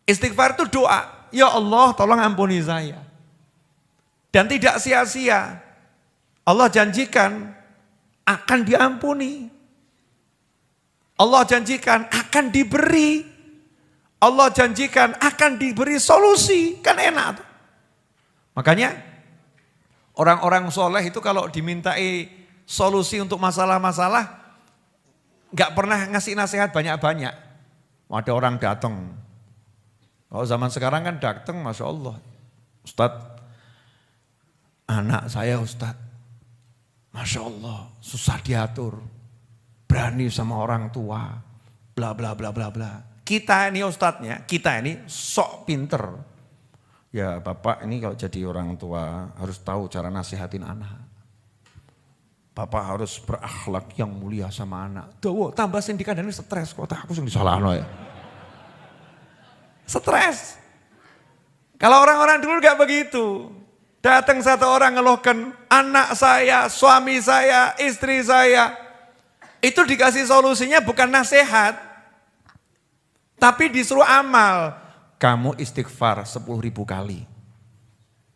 Istighfar itu doa, ya Allah tolong ampuni saya. Dan tidak sia-sia. Allah janjikan akan diampuni. Allah janjikan akan diberi. Allah janjikan akan diberi solusi. Kan enak tuh. Makanya orang-orang soleh itu kalau dimintai solusi untuk masalah-masalah, gak pernah ngasih nasihat banyak-banyak. Ada orang datang. Kalau zaman sekarang kan datang, Masya Allah. Ustadz, anak saya Ustadz, Masya Allah susah diatur. Berani sama orang tua, bla bla bla bla bla. Kita ini ustadznya, kita ini sok pinter. Ya Bapak ini kalau jadi orang tua harus tahu cara nasihatin anak. Bapak harus berakhlak yang mulia sama anak. Tuh, tambah sindikan ini stres kok, aku sing disalahno ya. Stres. Kalau orang-orang dulu gak begitu. Datang satu orang ngeluhkan anak saya, suami saya, istri saya. Itu dikasih solusinya bukan nasihat. Tapi disuruh amal. Kamu istighfar 10.000 kali.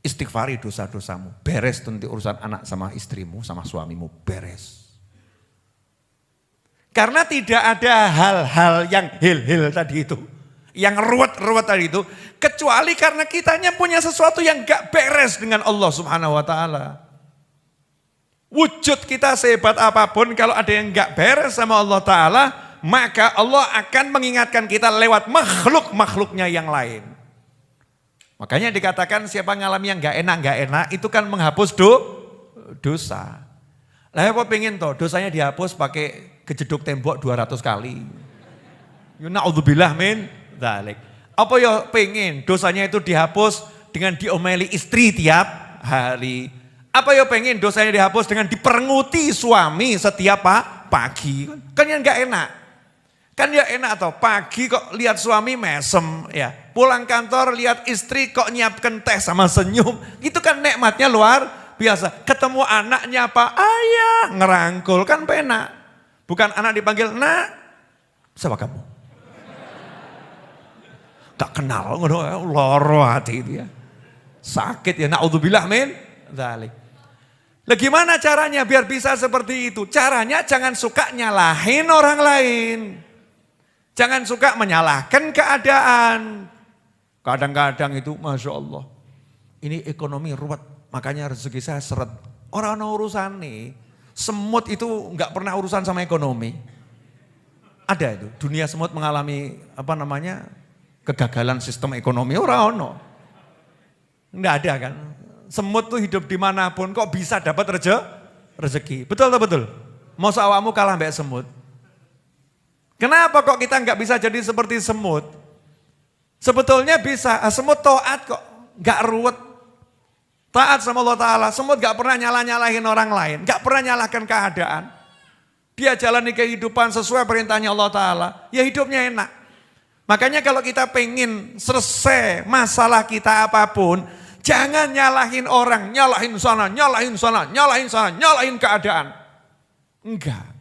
Istighfari dosa-dosamu. Beres nanti urusan anak sama istrimu, sama suamimu. Beres. Karena tidak ada hal-hal yang hil-hil tadi itu. Yang ruwet-ruwet tadi itu. Kecuali karena kitanya punya sesuatu yang gak beres dengan Allah subhanahu wa ta'ala. Wujud kita sehebat apapun kalau ada yang gak beres sama Allah ta'ala, maka Allah akan mengingatkan kita lewat makhluk-makhluknya yang lain. Makanya dikatakan siapa ngalami yang gak enak itu kan menghapus dosa. Lah apa pengen toh dosanya dihapus pakai kejeduk tembok 200 kali. Na'udzubillah min dzalik. Apa ya pengen dosanya itu dihapus dengan diomeli istri tiap hari. Apa ya pengen dosanya dihapus dengan diperenguti suami setiap pagi. Kan yang gak enak. Kan ya enak toh pagi kok lihat suami mesem ya. Pulang kantor lihat istri kok nyiapkan teh sama senyum. Itu kan nikmatnya luar biasa. Ketemu anaknya apa? Ayah ngerangkul kan penak. Bukan anak dipanggil nak. Siapa kamu? Gak kenal loro hati itu ya. Sakit ya na'udzubillah min dzalik. Lah gimana caranya biar bisa seperti itu? Caranya jangan suka nyalahin orang lain. Jangan suka menyalahkan keadaan. Kadang-kadang itu Masya Allah. Ini ekonomi ruwet, makanya rezeki saya seret. Orang urusan nih, semut itu enggak pernah urusan sama ekonomi. Ada itu, dunia semut mengalami kegagalan sistem ekonomi. Orang enggak ada kan. Semut tuh hidup dimanapun kok bisa dapat rezeki. Betul atau betul? Mau awakmu kalah mbak semut. Kenapa kok kita nggak bisa jadi seperti semut? Sebetulnya bisa, semut taat kok, nggak ruwet. Taat sama Allah Ta'ala, semut nggak pernah nyalahin orang lain, nggak pernah nyalahkan keadaan. Dia jalani kehidupan sesuai perintahnya Allah Ta'ala, ya hidupnya enak. Makanya kalau kita pengen selesai masalah kita apapun, jangan nyalahin orang, nyalahin sana, nyalahin sana, nyalahin sana, nyalahin keadaan. Enggak.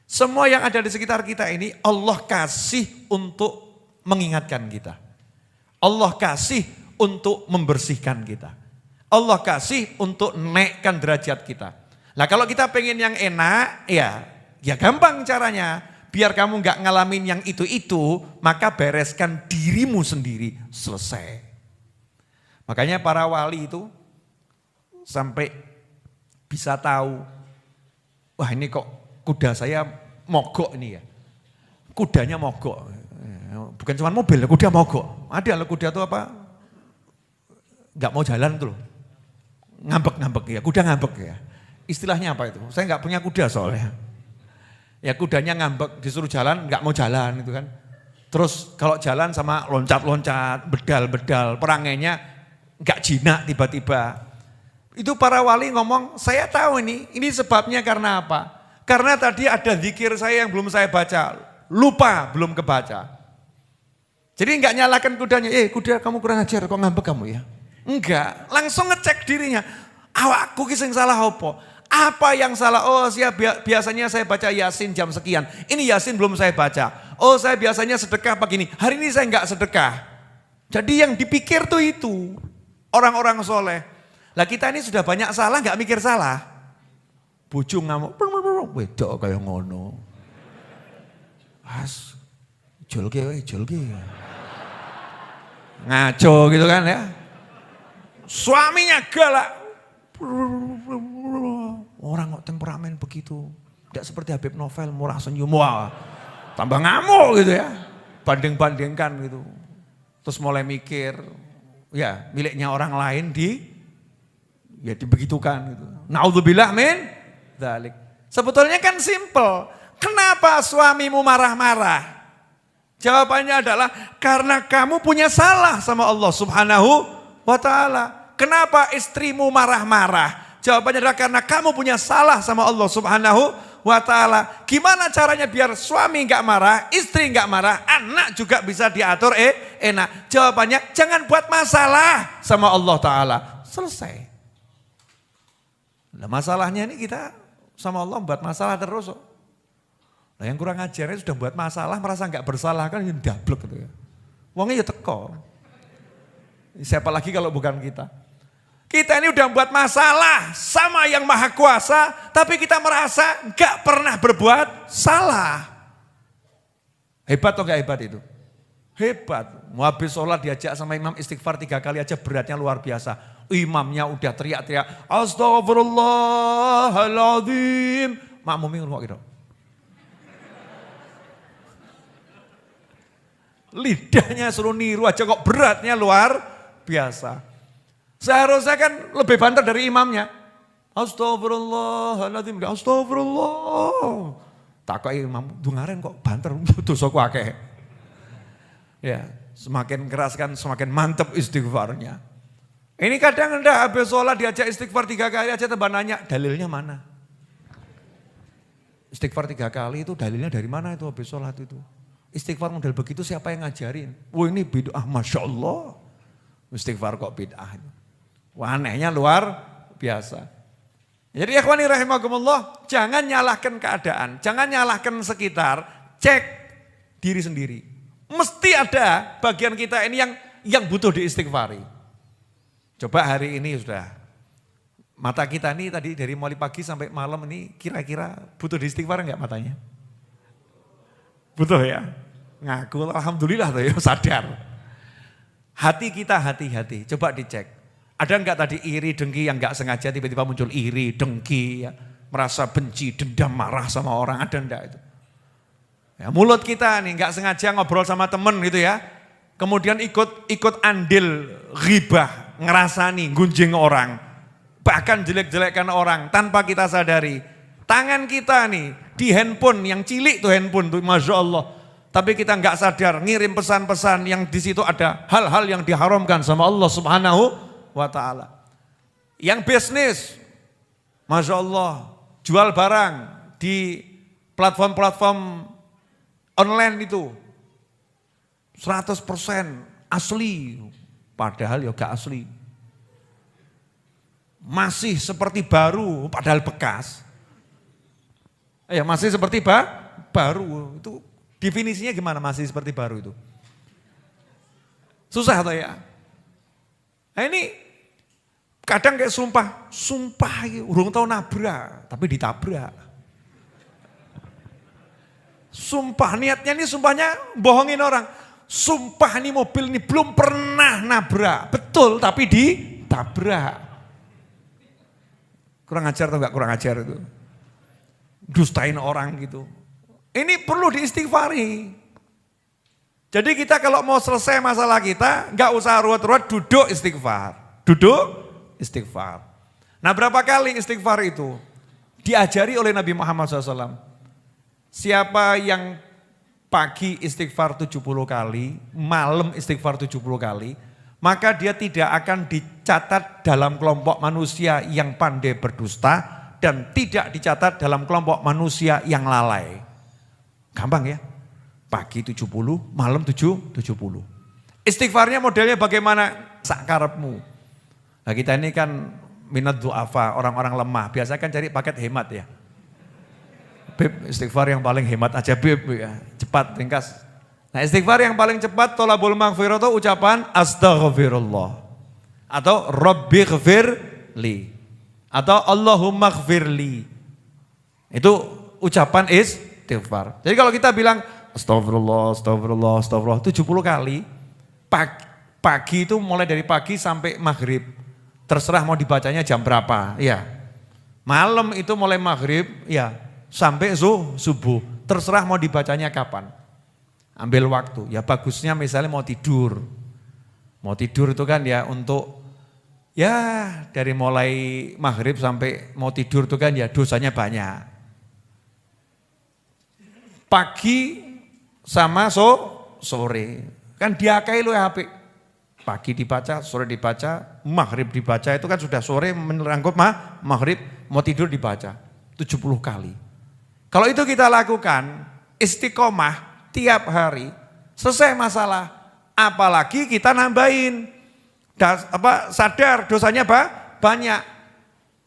Semua yang ada di sekitar kita ini Allah kasih untuk mengingatkan kita. Allah kasih untuk membersihkan kita. Allah kasih untuk naikkan derajat kita. Nah kalau kita pengen yang enak, ya gampang caranya. Biar kamu gak ngalamin yang itu-itu, maka bereskan dirimu sendiri, selesai. Makanya para wali itu sampai bisa tahu, wah ini kok kuda saya mogok ini ya. Kudanya mogok. Bukan cuma mobil, kuda mogok. Ada loh kuda itu apa? Gak mau jalan tuh loh. Ngambek-ngambek ya, kuda ngambek ya. Istilahnya apa itu? Saya gak punya kuda soalnya. Ya kudanya ngambek, disuruh jalan gak mau jalan itu kan. Terus kalau jalan sama loncat-loncat, bedal-bedal, perangainya gak jinak tiba-tiba. Itu para wali ngomong, saya tahu ini sebabnya karena apa? Karena tadi ada zikir saya yang belum saya baca, lupa belum kebaca. Jadi enggak nyalakan kudanya, kuda kamu kurang ajar kok ngambek kamu ya. Enggak, langsung ngecek dirinya, awakku ki sing salah apa? Apa yang salah? Oh biasanya saya baca Yasin jam sekian, ini Yasin belum saya baca. Oh saya biasanya sedekah begini, hari ini saya enggak sedekah. Jadi yang dipikir tuh itu orang-orang soleh. Lah kita ini sudah banyak salah, nggak mikir salah. Bojo ngamuk, wedok kayak ngono. As, jolke. Ngaco gitu kan ya. Suaminya galak. Orang kok temperamen begitu. Tidak seperti Habib Novel, murah senyum. Wah, tambah ngamuk gitu ya. Banding-bandingkan gitu. Terus mulai mikir, ya miliknya orang lain ya dibegitukan gitu. Naudzubillah min dzalik. Sebetulnya kan simple. Kenapa suamimu marah-marah? Jawabannya adalah karena kamu punya salah sama Allah Subhanahu wa ta'ala. Kenapa istrimu marah-marah? Jawabannya adalah karena kamu punya salah sama Allah Subhanahu wa ta'ala. Gimana caranya biar suami enggak marah, istri enggak marah, anak juga bisa diatur enak? Jawabannya jangan buat masalah sama Allah ta'ala. Selesai. Nah, masalahnya ini kita sama Allah buat masalah terus. Nah, yang kurang ajarnya sudah buat masalah, merasa enggak bersalah kan yang dablek gitu ya. Wongnya ya teko. Siapa lagi kalau bukan kita? Kita ini udah buat masalah sama yang maha kuasa, tapi kita merasa enggak pernah berbuat salah. Hebat atau enggak hebat itu? Hebat. Mau habis sholat diajak sama imam istighfar 3 kali aja beratnya luar biasa. Imamnya udah teriak-teriak, astagfirullahaladzim. Makmumnya ngomong gitu. Lidahnya suruh niru aja kok beratnya luar biasa. Seharusnya kan lebih banter dari imamnya. Astagfirullahaladzim, astagfirullah. Tak kok imam, dungaren kok banter, dosaku akeh. Ya, semakin keras kan semakin mantep istighfarnya. Ini kadang enggak habis sholat diajak istighfar 3 kali aja tambah nanya, dalilnya mana? Istighfar 3 kali itu dalilnya dari mana itu habis sholat itu? Istighfar model begitu siapa yang ngajarin? Wah ini bid'ah, Masya Allah. Istighfar kok bid'ah. Wah anehnya luar biasa. Jadi ikhwani rahimakumullah, jangan nyalahkan keadaan, jangan nyalahkan sekitar, cek diri sendiri. Mesti ada bagian kita ini yang butuh diistighfari. Coba hari ini sudah, mata kita ini tadi dari mulai pagi sampai malam ini kira-kira butuh diistighfar enggak matanya? Butuh ya? Ngaku alhamdulillah tuh ya sadar. Hati kita hati-hati, coba dicek. Ada enggak tadi iri, dengki yang enggak sengaja tiba-tiba muncul iri, dengki, ya, merasa benci, dendam, marah sama orang, ada enggak itu? Ya, mulut kita nih enggak sengaja ngobrol sama temen gitu ya. Kemudian ikut andil ghibah, ngerasani, gunjing orang. Bahkan jelek-jelekkan orang tanpa kita sadari. Tangan kita nih di handphone yang cilik tuh handphone tuh Masya Allah. Tapi kita nggak sadar ngirim pesan-pesan yang di situ ada hal-hal yang diharamkan sama Allah Subhanahu wa ta'ala. Yang bisnis, Masya Allah, jual barang di platform-platform online itu 100% asli, padahal ya gak asli. Masih seperti baru, padahal bekas. Ya masih seperti baru, itu definisinya gimana masih seperti baru itu? Susah atau ya? Nah ini kadang kayak sumpah urung tahu nabrak, tapi ditabrak. Sumpah niatnya ini sumpahnya bohongin orang. Sumpah nih mobil ini belum pernah nabrak, betul tapi ditabrak. Kurang ajar atau enggak kurang ajar itu? Dustain orang gitu. Ini perlu diistighfari. Jadi kita kalau mau selesai masalah kita, enggak usah ruwet-ruwet, duduk istighfar. Duduk istighfar. Nah berapa kali istighfar itu? Diajari oleh Nabi Muhammad SAW. Siapa yang pagi istighfar 70 kali, malam istighfar 70 kali, maka dia tidak akan dicatat dalam kelompok manusia yang pandai berdusta dan tidak dicatat dalam kelompok manusia yang lalai. Gampang ya? Pagi 70, malam 70. Istighfarnya modelnya bagaimana? Sakarepmu. Nah kita ini kan minat du'afa, orang-orang lemah. Biasa kan cari paket hemat ya. Beb, istighfar yang paling hemat aja Beb ya. Cepat, ringkas. Nah istighfar yang paling cepat tolabul maghfirah itu ucapan astaghfirullah. Atau rabbighfirli. Atau Allahumma ghfirli. Itu ucapan istighfar. Jadi kalau kita bilang astagfirullah, astagfirullah, astagfirullah 70 kali. Pagi itu mulai dari pagi sampai maghrib. Terserah mau dibacanya jam berapa. Ya. Malam itu mulai maghrib ya sampai subuh. Terserah mau dibacanya kapan. Ambil waktu. Ya bagusnya misalnya mau tidur. Mau tidur itu kan ya untuk ya dari mulai maghrib sampai mau tidur itu kan ya dosanya banyak. Pagi sama sore. Kan diakai lu HP. Pagi dibaca, sore dibaca, maghrib dibaca itu kan sudah sore menerangkup maghrib mau tidur dibaca 70 kali. Kalau itu kita lakukan istiqomah tiap hari, selesai masalah. Apalagi kita nambahin, sadar dosanya banyak.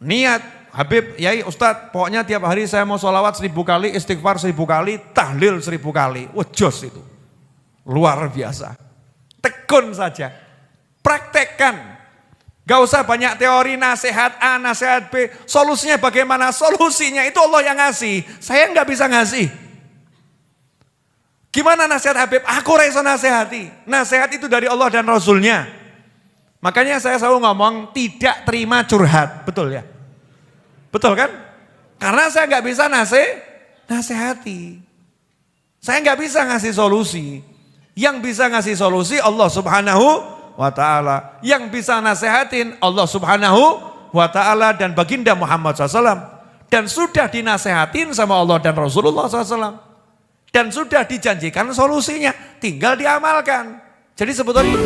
Niat, Habib, Yai, Ustadz, pokoknya tiap hari saya mau sholawat 1000 kali, istighfar 1000 kali, tahlil 1000 kali. Wah jos itu, luar biasa. Tekun saja, praktekkan. Gak usah banyak teori, nasihat A, nasihat B. Solusinya bagaimana? Solusinya itu Allah yang ngasih, saya nggak bisa ngasih. Gimana nasihat Habib? Aku rasa nasihati. Nasihat itu dari Allah dan Rasulnya. Makanya saya selalu ngomong tidak terima curhat. Betul ya? Betul kan? Karena saya nggak bisa nasihati. Saya nggak bisa ngasih solusi. Yang bisa ngasih solusi Allah Subhanahu wa ta'ala. Yang bisa nasihatin Allah Subhanahu wa ta'ala dan baginda Muhammad SAW. Dan sudah dinasehatin sama Allah dan Rasulullah SAW. Dan sudah dijanjikan solusinya, tinggal diamalkan. Jadi sebetulnya